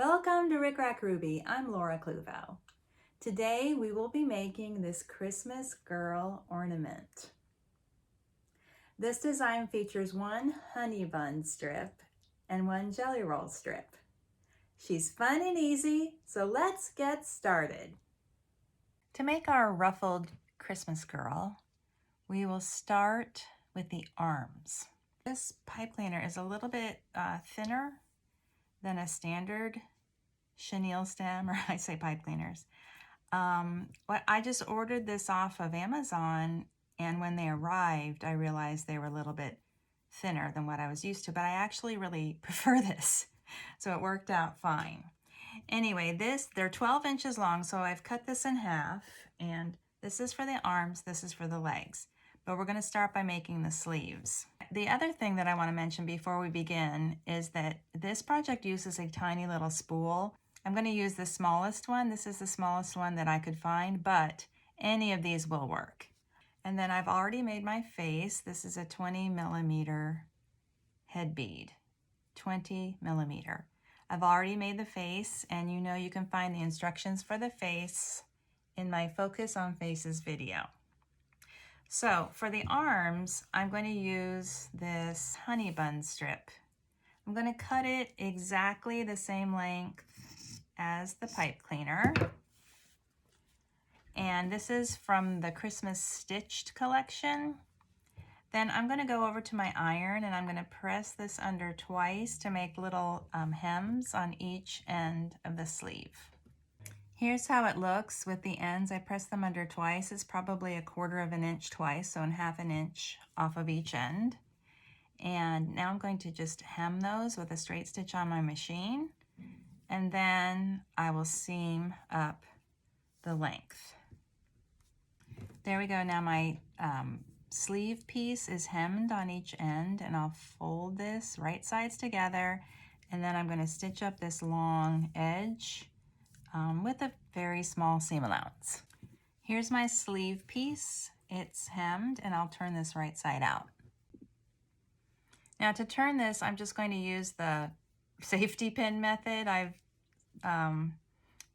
Welcome to Rick Rack Ruby. I'm Laura Cluvo. Today we will be making this Christmas girl ornament. This design features one honey bun strip and one jelly roll strip. She's fun and easy, so let's get started. To make our ruffled Christmas girl, we will start with the arms. This pipe cleaner is a little bit thinner than a standard chenille stem, or I say pipe cleaners. I just ordered this off of Amazon, and when they arrived, I realized they were a little bit thinner than what I was used to, but I actually really prefer this, so it worked out fine. Anyway, they're 12 inches long, so I've cut this in half, and this is for the arms, this is for the legs. But we're going to start by making the sleeves. The other thing that I want to mention before we begin is that this project uses a tiny little spool. I'm going to use the smallest one. This is the smallest one that I could find, but any of these will work. And then I've already made my face. This is a 20 millimeter head bead, 20 millimeter. I've already made the face, and you know you can find the instructions for the face in my Focus on Faces video. So for the arms, I'm going to use this honey bun strip. I'm going to cut it exactly the same length as the pipe cleaner. And this is from the Christmas Stitched collection. Then I'm going to go over to my iron, and I'm going to press this under twice to make little hems on each end of the sleeve. Here's how it looks with the ends. I press them under twice. It's probably 1/4 of an inch twice, so 1/2 an inch off of each end. And now I'm going to just hem those with a straight stitch on my machine, and then I will seam up the length. There we go. Now my sleeve piece is hemmed on each end, and I'll fold this right sides together, and then I'm going to stitch up this long edge with a very small seam allowance. Here's my sleeve piece. It's hemmed, and I'll turn this right side out. Now to turn this, I'm just going to use the safety pin method. I've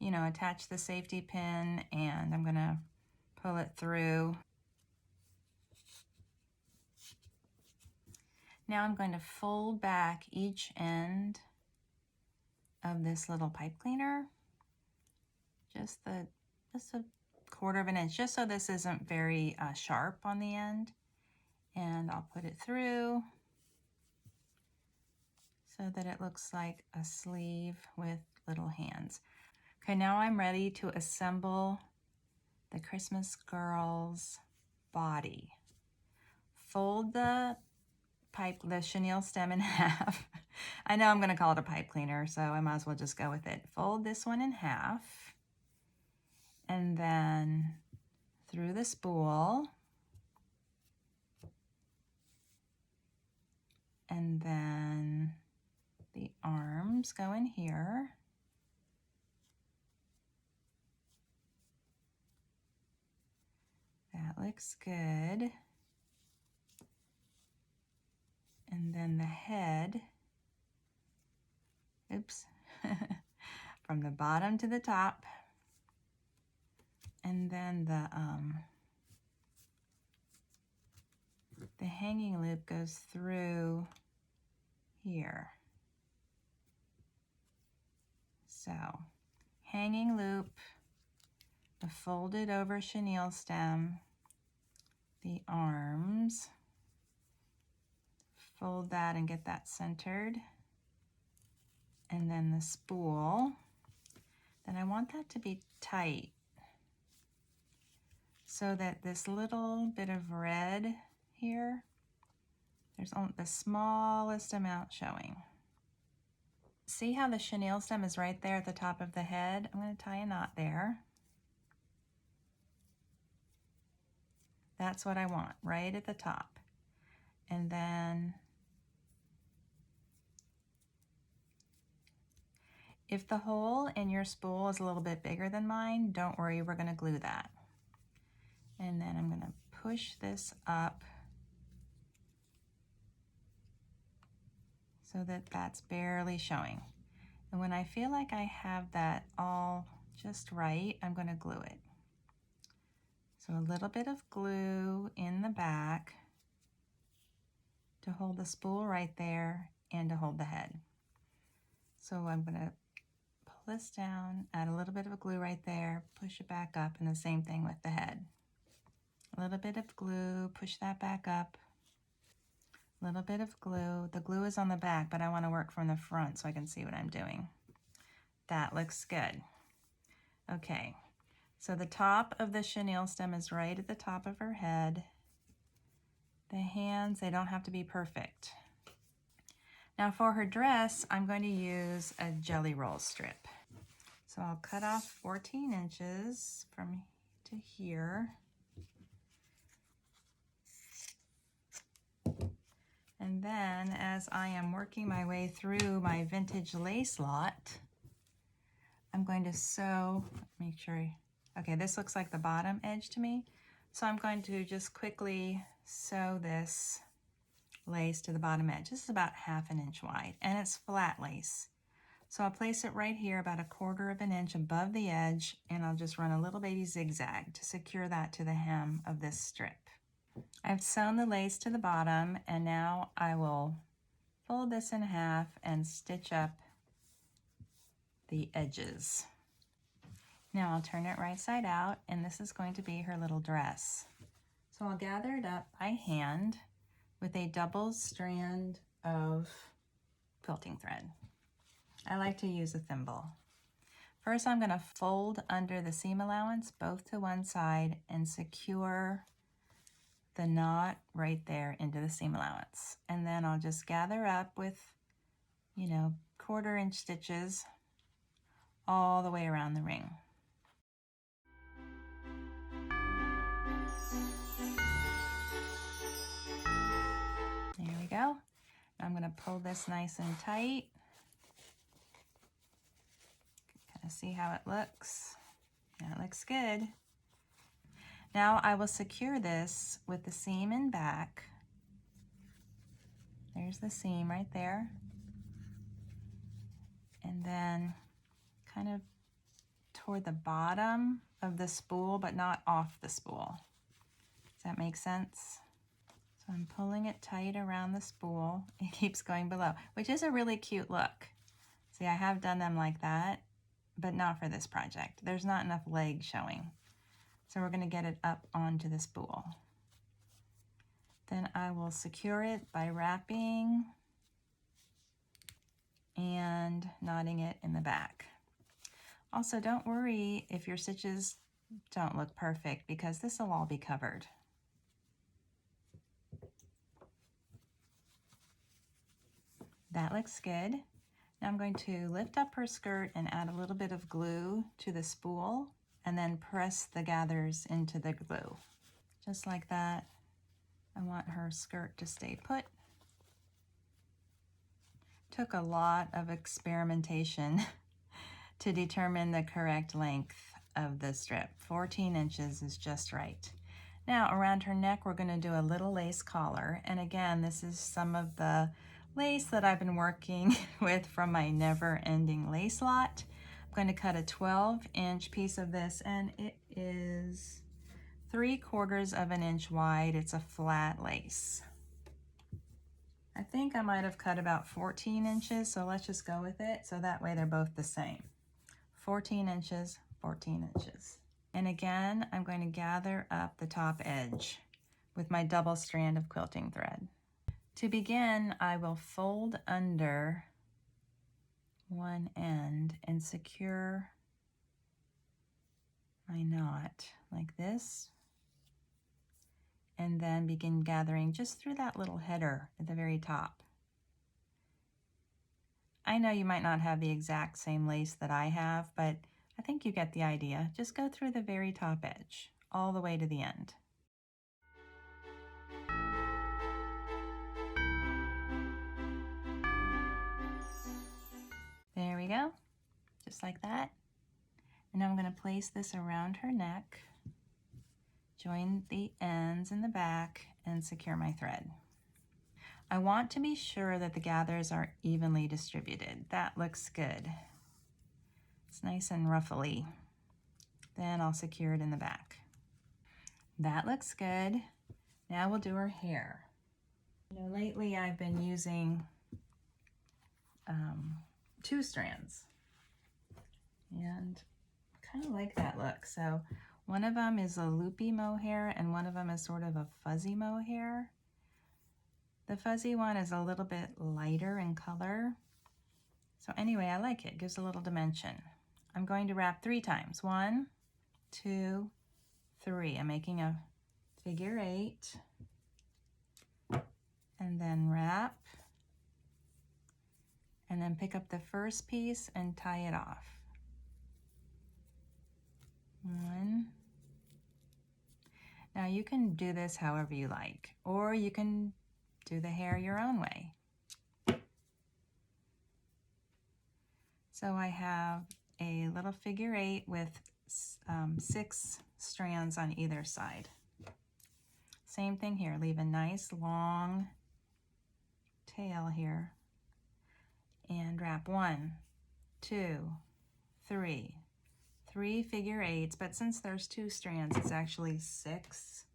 attached the safety pin, and I'm going to pull it through. Now I'm going to fold back each end of this little pipe cleaner, just a 1/4 of an inch, just so this isn't very sharp on the end. And I'll put it through so that it looks like a sleeve with little hands. Okay, now I'm ready to assemble the Christmas girl's body. Fold the chenille stem in half. I know I'm going to call it a pipe cleaner, so I might as well just go with it. Fold this one in half, and then through the spool, and then the arms go in here. That looks good. And then the head, oops, from the bottom to the top. And then the hanging loop goes through here. So, hanging loop, the folded over chenille stem, the arms, fold that and get that centered, and then the spool. Then I want that to be tight so that this little bit of red here, there's only the smallest amount showing. See how the chenille stem is right there at the top of the head? I'm going to tie a knot there. That's what I want, right at the top. And then if the hole in your spool is a little bit bigger than mine, don't worry, we're going to glue that. And then I'm going to push this up so that that's barely showing. And when I feel like I have that all just right, I'm going to glue it. So a little bit of glue in the back to hold the spool right there and to hold the head. So I'm going to pull this down, add a little bit of glue right there, push it back up, and the same thing with the head. A little bit of glue, push that back up. A little bit of glue. The glue is on the back, but I want to work from the front so I can see what I'm doing. That looks good. Okay, so the top of the chenille stem is right at the top of her head. The hands, they don't have to be perfect. Now for her dress, I'm going to use a jelly roll strip. So I'll cut off 14 inches from to here. And then as I am working my way through my vintage lace lot, I'm going to sew, make sure, okay, this looks like the bottom edge to me. So I'm going to just quickly sew this lace to the bottom edge. This is about 1/2 inch wide and it's flat lace. So I'll place it right here about 1/4 inch above the edge, and I'll just run a little baby zigzag to secure that to the hem of this strip. I've sewn the lace to the bottom, and now I will fold this in half and stitch up the edges. Now I'll turn it right side out, and this is going to be her little dress. So I'll gather it up by hand with a double strand of quilting thread. I like to use a thimble. First, I'm going to fold under the seam allowance, both to one side, and secure the knot right there into the seam allowance. And then I'll just gather up with, 1/4 inch stitches all the way around the ring. There we go. I'm going to pull this nice and tight. Kind of see how it looks. That looks good. Now I will secure this with the seam in back. There's the seam right there. And then kind of toward the bottom of the spool, but not off the spool. Does that make sense? So I'm pulling it tight around the spool. It keeps going below, which is a really cute look. See, I have done them like that, but not for this project. There's not enough leg showing. So we're going to get it up onto the spool. Then I will secure it by wrapping and knotting it in the back. Also, don't worry if your stitches don't look perfect, because this will all be covered. That looks good. Now I'm going to lift up her skirt and add a little bit of glue to the spool, and then press the gathers into the glue. Just like that. I want her skirt to stay put. Took a lot of experimentation to determine the correct length of the strip. 14 inches is just right. Now around her neck, we're going to do a little lace collar. And again, this is some of the lace that I've been working with from my never-ending lace lot. I'm going to cut a 12-inch piece of this, and it is 3/4 inch wide. It's a flat lace. I think I might have cut about 14 inches, so let's just go with it. So that way they're both the same. 14 inches, 14 inches. And again, I'm going to gather up the top edge with my double strand of quilting thread. To begin, I will fold under one end and secure my knot like this, and then begin gathering just through that little header at the very top. I know you might not have the exact same lace that I have, but I think you get the idea. Just go through the very top edge, all the way to the end. There we go, just like that. And now I'm going to place this around her neck, join the ends in the back, and secure my thread. I want to be sure that the gathers are evenly distributed. That looks good. It's nice and ruffly. Then I'll secure it in the back. That looks good. Now we'll do her hair. You know, lately I've been using 2 strands, and kind of like that look. So one of them is a loopy mohair and one of them is sort of a fuzzy mohair. The fuzzy one is a little bit lighter in color. So anyway, I like it. Gives a little dimension. I'm going to wrap 3 times. 1, 2, 3. I'm making a figure 8. And then wrap. And then pick up the first piece and tie it off. 1. Now you can do this however you like, or you can do the hair your own way. So I have a little figure 8 with 6 strands on either side. Same thing here, leave a nice long tail here and wrap 1, 2, 3. 3 figure 8s, but since there's 2 strands, it's actually 6.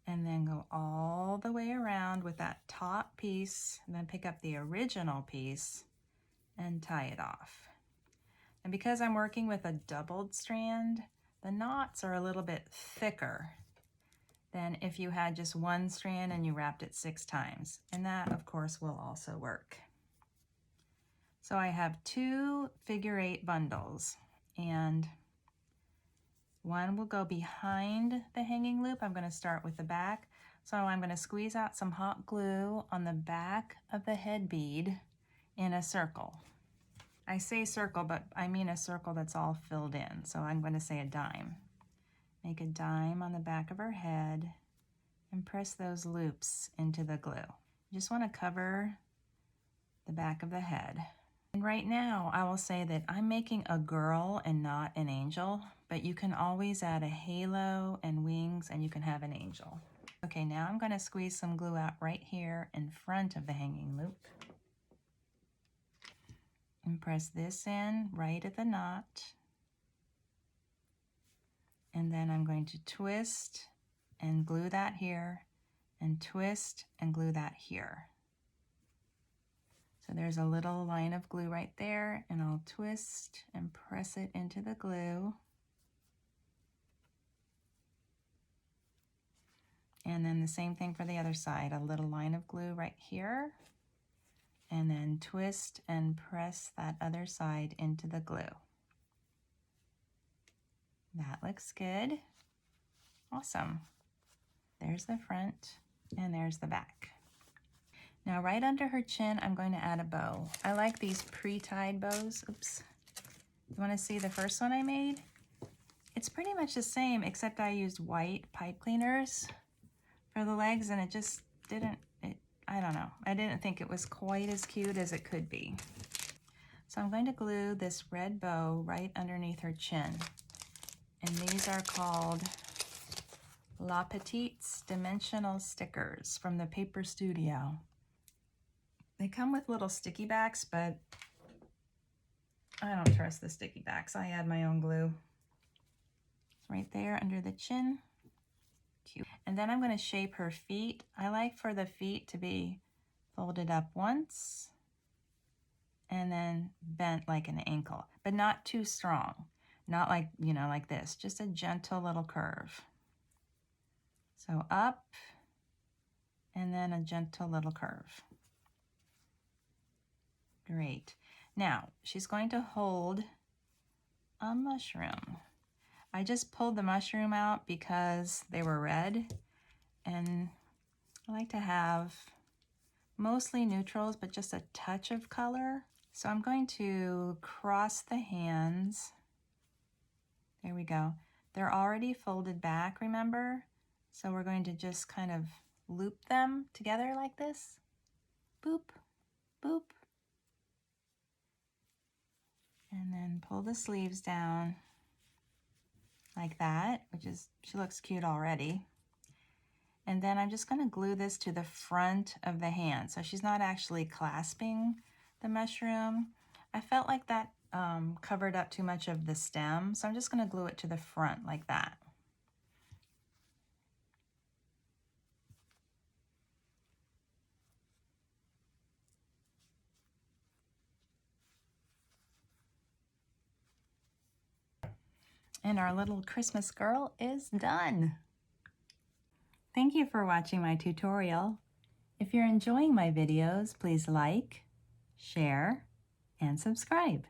And then go all the way around with that top piece, and then pick up the original piece and tie it off. And because I'm working with a doubled strand, the knots are a little bit thicker than if you had just 1 strand and you wrapped it 6 times. And that, of course, will also work. So I have 2 figure 8 bundles, and one will go behind the hanging loop. I'm going to start with the back. So I'm going to squeeze out some hot glue on the back of the head bead in a circle. I say circle, but I mean a circle that's all filled in. So I'm going to say a dime. Make a dime on the back of her head and press those loops into the glue. You just want to cover the back of the head. And right now I will say that I'm making a girl and not an angel, but you can always add a halo and wings and you can have an angel. Okay, now I'm going to squeeze some glue out right here in front of the hanging loop. And press this in right at the knot. And then I'm going to twist and glue that here, and twist and glue that here. So there's a little line of glue right there, and I'll twist and press it into the glue. And then the same thing for the other side, a little line of glue right here, and then twist and press that other side into the glue. That looks good. Awesome. There's the front and there's the back. Now right under her chin, I'm going to add a bow. I like these pre-tied bows. Oops. You want to see the first one I made? It's pretty much the same, except I used white pipe cleaners for the legs, and it just didn't, I don't know. I didn't think it was quite as cute as it could be. So I'm going to glue this red bow right underneath her chin. And these are called La Petite's Dimensional Stickers from the Paper Studio. They come with little sticky backs, but I don't trust the sticky backs. I add my own glue. It's right there under the chin. Cute. And then I'm going to shape her feet. I like for the feet to be folded up once and then bent like an ankle, but not too strong. Not like, you know, like this. Just a gentle little curve. So up and then a gentle little curve. Great. Now, she's going to hold a mushroom. I just pulled the mushroom out because they were red, and I like to have mostly neutrals, but just a touch of color. So I'm going to cross the hands. There we go. They're already folded back, remember? So we're going to just kind of loop them together like this. Boop, boop. And then pull the sleeves down like that, which is, she looks cute already. And then I'm just going to glue this to the front of the hand. So she's not actually clasping the mushroom. I felt like that covered up too much of the stem. So I'm just going to glue it to the front like that. And our little Christmas girl is done. Thank you for watching my tutorial. If you're enjoying my videos, please like, share, and subscribe.